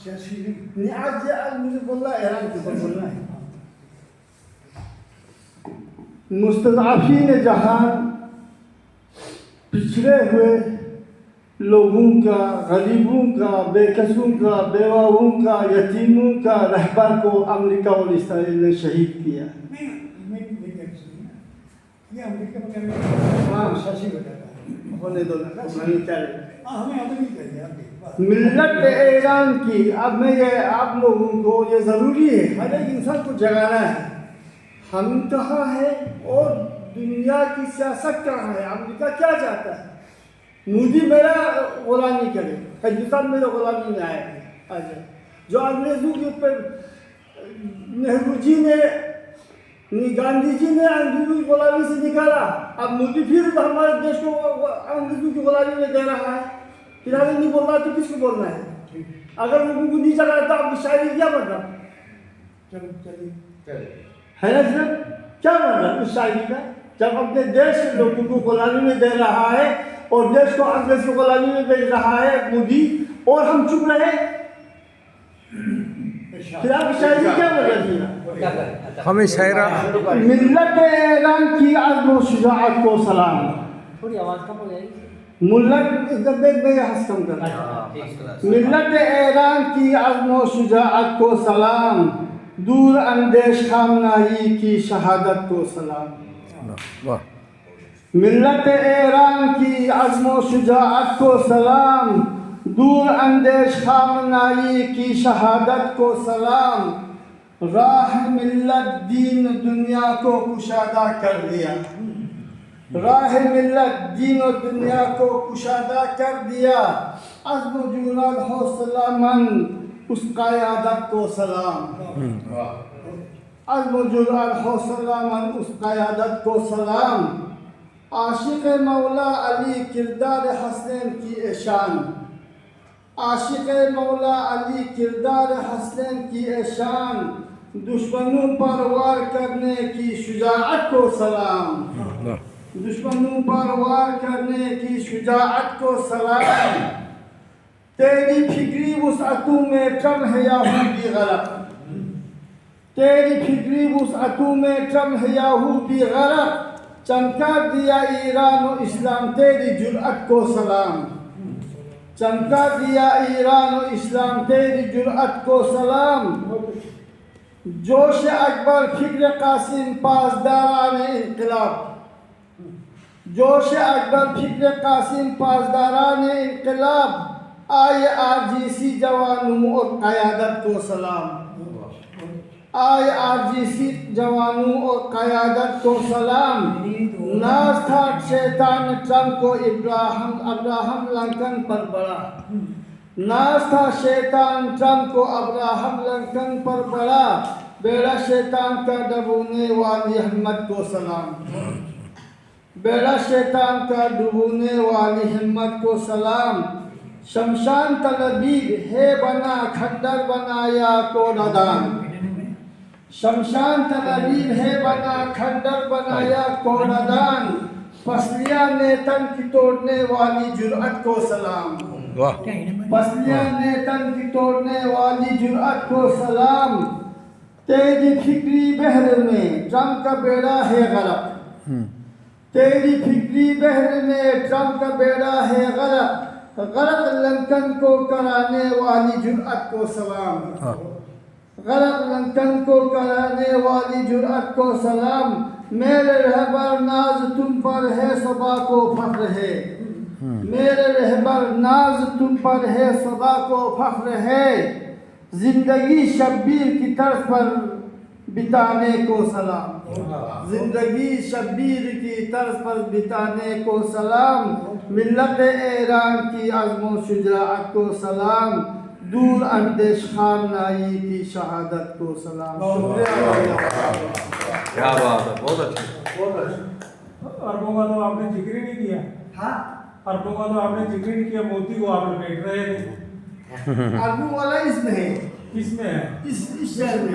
آج مجھے بولنا ایران کے اوپر بولنا ہے. مستضعفین جہان پچھڑے ہوئے لوگوں کا، غریبوں کا، بے کسوں کا، بیواؤں کا، یتیموں کا رہبر کو امریکہ اور اسرائیل نے شہید کیا. یہ امریکہ میں شاشی بتاتا ہے ہونے دو ہمیں ملت ایران کی. اب میں یہ آپ لوگوں کو یہ ضروری ہے، ہر ایک انسان کو جگانا ہے. ہم کہاں ہے اور دنیا کی سیاست کہاں ہے، امریکہ کیا چاہتا ہے. مودی میرا غلامی کرے، ہندوستان میرا غلامی میں آئے. جو انگریزوں کے اوپر نہرو جی نے، گاندھی جی نے انگریزوں کی غلامی سے نکالا، اب مودی پھر ہمارے دیش کو انگریزوں کی غلامی میں دے رہا ہے. پھر ہمیں نہیں بولنا تو کس کو بولنا ہے؟ اگر لوگوں کو نہیں چلا تو آپ کی شاعری کیا مطلب ہے نا جناب؟ کیا مطلب اس شاعری کا، جب اپنے دیش کے لوگوں کو غلامی میں دے رہا ہے اور دیش کو انگریز کی غلامی میں بھیج رہا ہے مودی، اور ہم چپ رہے، پھر آپ کی شاعری کیا مطلب؟ ہمیں شاعرہ ملت ایران کی عزم و شجاعت کو سلام. تھوڑی آواز کم ہو جائے گی. ملت ایران کی عزم و شجاعت کو سلام، دور اندیش خامنائی کی شہادت کو سلام. ملت ایران کی عزم و شجاعت کو سلام، دور اندیش خامنائی کی شہادت کو سلام. راہ ملت دین دنیا کو کشادہ کر دیا، راہ ملت دین و دنیا کو کشادہ کر دیا. عزم و جرأت حوصلہ مند اس قیادت کو سلام، عزم و جرأت حوصلہ مند اس قیادت کو سلام. عاشق مولا علی کردار حسنین کی ایشان، عاشق مولا علی کردار حسنین کی ایشان. دشمنوں پر وار کرنے کی شجاعت کو سلام، دشمنوں پر وار کرنے کی شجاعت کو سلام. تیری فکری وسعتوں میں کم ہے یہودی غرق، تیری فکری وسعتوں میں کم ہے یہودی غرق. چمکا دیا ایران و اسلام تیری جرأت کو سلام، چمکا دیا ایران و اسلام تیری جرأت کو سلام. جوش اکبر فکر قاسم پاسداران انقلاب، جوش اکبر فکر قاسم پاسداران انقلاب. آئے RGC جوانوں اور قیادت کو سلام، آئے RGC جوانوں اور قیادت کو سلام. ناز تھا شیطان ٹرمپ کو ابراہم لنکن پر بڑا، ناز تھا شیطان ٹرمپ کو ابراہم لنکن پر بڑا. بیڑا شیطان کا ڈبونے والی ہمت کو سلام، بیڑا شیطان کا ڈبونے والی ہمت کو سلام. شمشان طلبیب ہے بنا کھنڈر بنایا کوڑدان، شمشان طلبیب ہے بنا کھنڈر بنایا کوڑدان. فصلیہ نیتن کی توڑنے والی جرأت کو سلام، فصلیہ نیتن کی توڑنے والی جرأت کو سلام. تیری فکری بحر میں ٹرمپ کا بیڑا ہے غرق، تیری فکری بحر میں ٹرمپ کا بیڑا ہے غرق. غرق لنکن کو کرانے والی جرأت کو سلام، غرق لنکن کو کرانے والی جرأت کو سلام. میرے رہبر ناز تم پر ہے صبا کو فخر ہے، میرے رہبر ناز تم پر ہے صبا کو فخر ہے. زندگی شبیر کی طرف پر بتانے کو سلام، زندگی شبیر کی طرز پر بتانے کو سلام. ملت ایران کی عزم و شجاعت کو سلام، دور اندیش خامنائی کی شہادت کو سلام. کیا بات ہے، بہت اچھا. عربوں کا تو آپ نے ذکر ہی نہیں کیا. ہاں عربوں کا تو آپ نے ذکر نہیں کیا. موتی کو آپ نے بیٹھ رہے تھے. عربوں والا اس میں ہے، کس میں ہے؟ اس شہر میں.